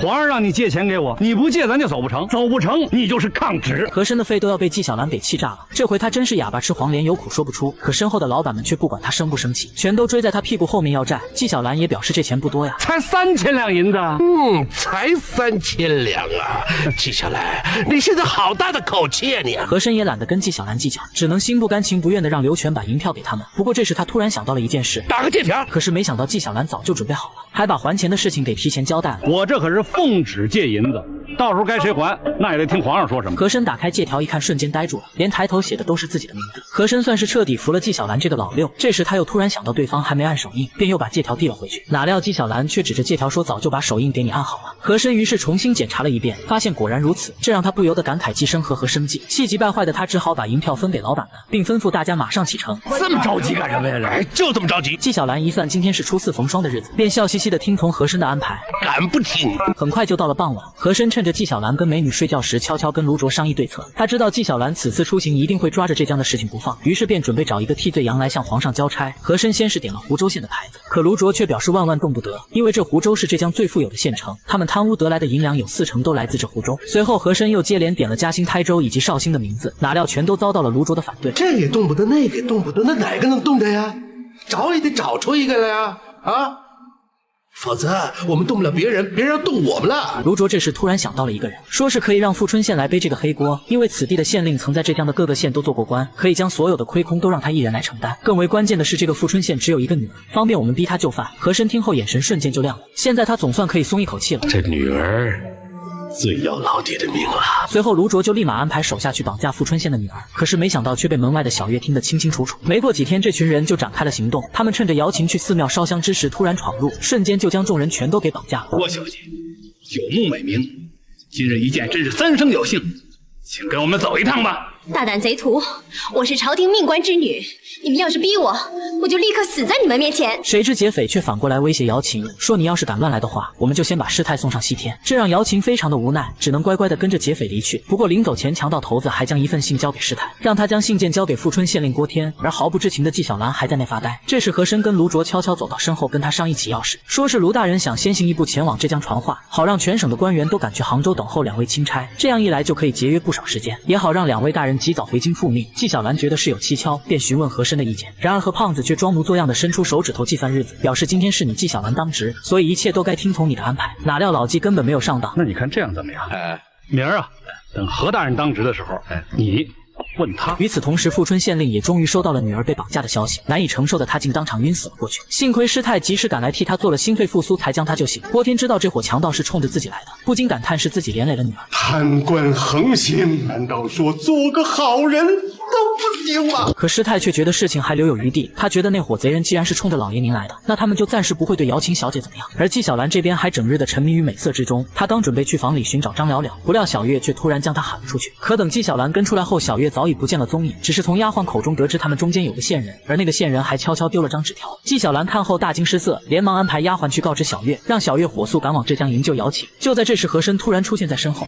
皇上让你借钱给我，你不借咱就走不成，走不成你就是抗旨。和珅的肺都要被纪晓岚给气炸了，这回他真是哑巴吃黄连，有苦说不出。可身后的老板们却不管他生不生气，全都追在他屁股后面要债。纪晓岚也表示这钱不多呀，才3000两银子。才3000两啊！纪晓岚，你现在好大的口气啊你！和珅也懒得跟纪晓岚计较，只能心不甘情不愿的让刘全把银票给他们。不过这时他突然想到了一件事，打个借条。可是没想到纪晓岚早就准备好了，还把还钱的事情给提前交代了。我这可是奉旨借银子，到时候该谁还，那也得听皇上说什么。和珅打开借条一看，瞬间呆住了，连抬头写的都是自己的名字。和珅算是彻底服了纪晓岚这个老六。这时他又突然想到对方还没按手印，便又把借条递了回去。哪料纪晓岚却指着借条说早就把手印给你按好了。和珅于是重新检查了一遍，发现果然如此，这让他不由得感慨既生和生计。气急败坏的他只好把银票分给老板们，并吩咐大家马上启程。这么着急干什么呀？哎，就这么着急。纪晓岚一算今天是初四逢双的日子，便笑嘻嘻的听从和珅的安排。敢不听？很快就到了傍晚，和珅趁着纪晓岚跟美女睡觉时，悄悄跟卢卓商议对策。他知道纪晓岚此次出行一定会抓着这江的事情不放，于是便准备找一个替罪羊来向皇上交差。和珅先是点了湖州县的牌子，可卢卓却表示万万动不得，因为这湖州是这江最富有的县城，他们贪污得来的银两有40%都来自这湖州。随后和珅又接连点了嘉兴、台州以及绍兴的名字，哪料全都遭到了卢卓的反对。这也动不得，那个也动不得，那哪个能动的呀？找也得找出一个来呀！啊！否则我们动不了别人，别人要动我们了。卢卓这时突然想到了一个人，说是可以让富春县来背这个黑锅，因为此地的县令曾在浙江的各个县都做过官，可以将所有的亏空都让他一人来承担。更为关键的是，这个富春县只有一个女儿，方便我们逼他就范。和珅听后眼神瞬间就亮了，现在他总算可以松一口气了。这女儿最要老爹的命了。随后卢卓就立马安排手下去绑架富春县的女儿，可是没想到却被门外的小月听得清清楚楚。没过几天，这群人就展开了行动，他们趁着姚琴去寺庙烧香之时突然闯入，瞬间就将众人全都给绑架了。郭小姐有目美名，今日一见真是三生有幸，请跟我们走一趟吧。大胆贼徒，我是朝廷命官之女，你们要是逼我，我就立刻死在你们面前。谁知劫匪却反过来威胁姚琴，说你要是敢乱来的话，我们就先把师太送上西天。这让姚琴非常的无奈，只能乖乖的跟着劫匪离去。不过临走前，强盗头子还将一份信交给师太，让他将信件交给富春县令郭天，而毫不知情的纪晓岚还在那发呆。这时和珅跟卢卓悄悄走到身后，跟他商议起要事，说是卢大人想先行一步前往浙江传话，好让全省的官员都赶去杭州等候2位钦差，这样一来就可以节约不少时间，也好让2位大人及早回京复命。纪晓岚觉得事有蹊跷，便询问和珅的意见。然而和胖子却装模作样的伸出手指头计算日子，表示今天是你纪晓岚当值，所以一切都该听从你的安排。哪料老纪根本没有上当。那你看这样怎么样？明儿啊，等何大人当值的时候，你问他。与此同时，富春县令也终于收到了女儿被绑架的消息，难以承受的他竟当场晕死了过去。幸亏师太及时赶来替他做了心肺复苏，才将他救醒。郭天知道这伙强盗是冲着自己来的，不禁感叹是自己连累了女儿。贪官横行，难道说做个好人都不行吗？可师太却觉得事情还留有余地，他觉得那伙贼人既然是冲着老爷您来的，那他们就暂时不会对姚琴小姐怎么样。而纪晓岚这边还整日的沉迷于美色之中，他刚准备去房里寻找张了了，不料小月却突然将他喊了出去。可等纪晓岚跟出来后，小月早已不见了踪影，只是从丫鬟口中得知他们中间有个线人，而那个线人还悄悄丢了张纸条。纪晓岚看后大惊失色，连忙安排丫鬟去告知小月，让小月火速赶往浙江营救姚琴。就在这时，和珅突然出现在身后。